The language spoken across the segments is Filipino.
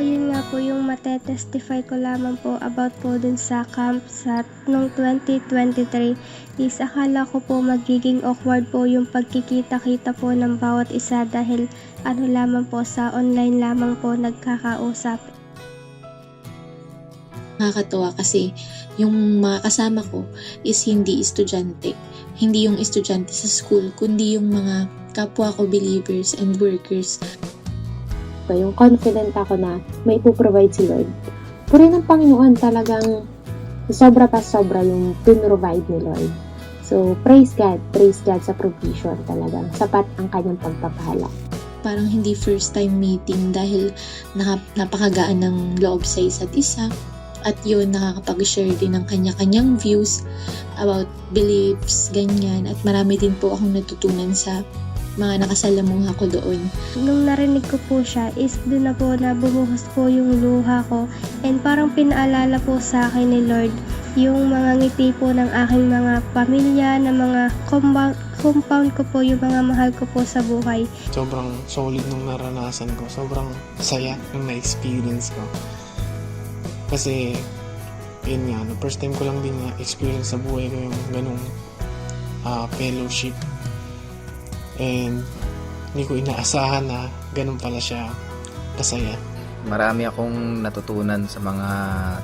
yun nga po yung matetestify ko lamang po about po dun sa camp sa nung 2023 is akala ko po magiging awkward po yung pagkikita-kita po ng bawat isa dahil ano lamang po sa online lamang po nagkakausap. Nakakatuwa kasi yung mga kasama ko is hindi estudyante. Hindi yung estudyante sa school, kundi yung mga kapwa ko believers and workers. Yung confident ako na may ipoprovide si Lord. Puri ng Panginoon, talagang sobra pa sobra yung pinrovide ni Lord. So, praise God sa provision talagang. Sapat ang kanyang pagpapala. Parang hindi first time meeting dahil napakagaan ng loob sa isa't isa. At yun, nakakapag-share din ng kanya-kanyang views about beliefs, ganyan. At marami din po akong natutunan sa mga nakasalamuha ko doon. Nung narinig ko po siya is doon na po na bumuhos po yung luha ko and parang pinaalala po sa akin ni Lord yung mga ngiti po ng aking mga pamilya, ng mga compound ko po, yung mga mahal ko po sa buhay. Sobrang solid nung naranasan ko. Sobrang saya nung na-experience ko. Kasi, yun nga, first time ko lang din na-experience sa buhay ko yung ganung fellowship. And, hindi ko inaasahan na ganun pala siya kasaya. Marami akong natutunan sa mga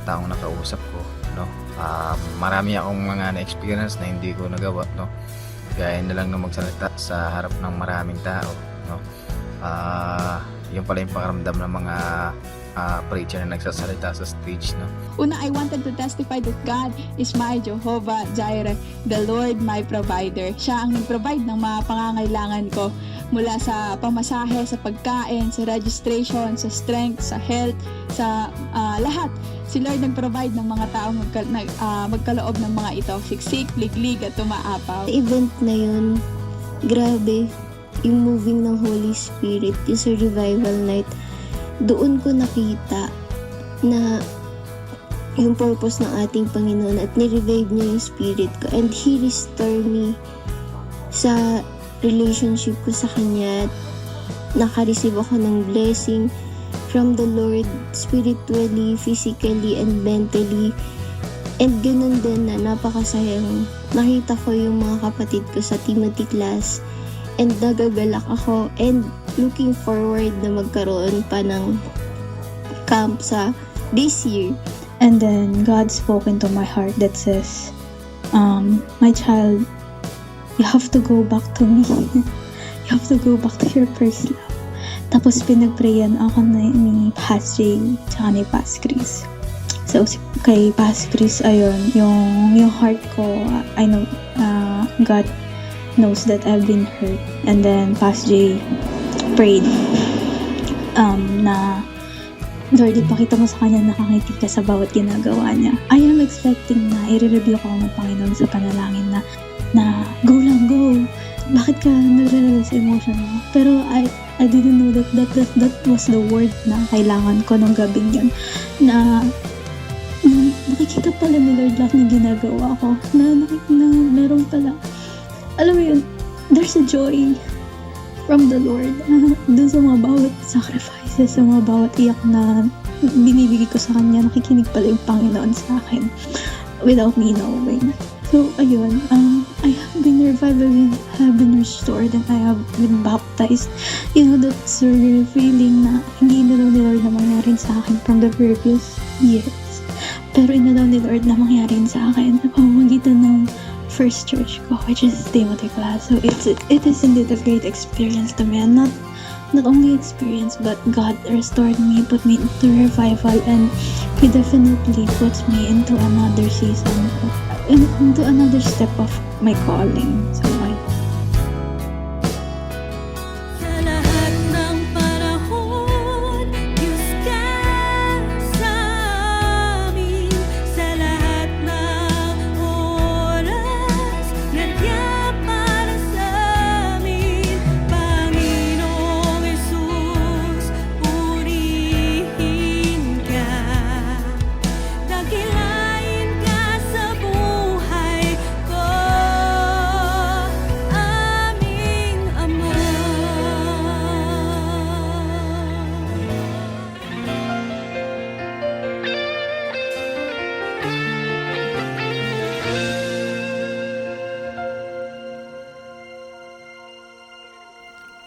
taong nakausap ko, no? Marami akong mga na-experience na hindi ko nagawa, no? Gaya na lang na magsalita sa harap ng maraming tao, no? Yung pala yung pakiramdam ng mga preacher na nagsasalita sa stage, no? Una, I wanted to testify that God is my Jehovah Jireh, the Lord my provider. Siya ang nag-provide ng mga pangangailangan ko mula sa pamasahe, sa pagkain, sa registration, sa strength, sa health, sa lahat. Si Lord nag-provide ng mga taong magkaloob ng mga ito, siksik, liglig at tumaapaw. Sa event na yun, grabe, yung moving ng Holy Spirit, yung sa revival night, doon ko nakita na yung purpose ng ating Panginoon at ni-revive niya yung spirit ko and He restored me sa relationship ko sa Kanya. Naka-receive ako ng blessing from the Lord spiritually, physically, and mentally. And ganun din na napakasayang nakita ko yung mga kapatid ko sa Timothy class and nagagalak ako and looking forward na magkaroon pa ng camp sa this year. And then God spoke into my heart that says, my child, you have to go back to me. You have to go back to your first love. Tapos pinagprayan ako ni Pas Jay tsaka ni Pas Chris. So kay Pas Chris, ayun, yung heart ko, I know, God knows that I've been hurt. And then Pas Jay prayed na Lord, ipakita mo sa kanya nakangiti ka sa bawat ginagawa niya. I am expecting na i-review ko ng Panginoon sa panalangin na go lang, go. Bakit ka nagre-release emotion mo? Pero I didn't know that was the word na kailangan ko nung gabing yan. Na nakikita pala ni Lord lahat ng ginagawa ko. Na meron pala. Alam mo yun, there's a joy from the Lord. Dun sa mga bawat sacrifices, sa mga bawat iyak na binibigay ko sa Kanya, nakikinig pala yung Panginoon sa akin without me knowing. So, ayun, I have been revived, I have been restored, and I have been baptized. You know, that surreal feeling na hindi inalaw ni Lord na mangyari sa akin from the previous years. Pero inalaw ni Lord na mangyari sa akin sa pamamagitan ng first church ko, which is Timothy class. So it is indeed a great experience to me, and not only experience, but God restored me, put me into revival, and He definitely puts me into another season, into another step of my calling. So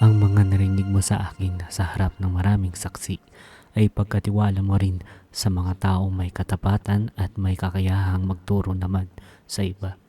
Ang mga narinig mo sa akin sa harap ng maraming saksi ay pagkatiwala mo rin sa mga taong may katapatan at may kakayahang magturo naman sa iba.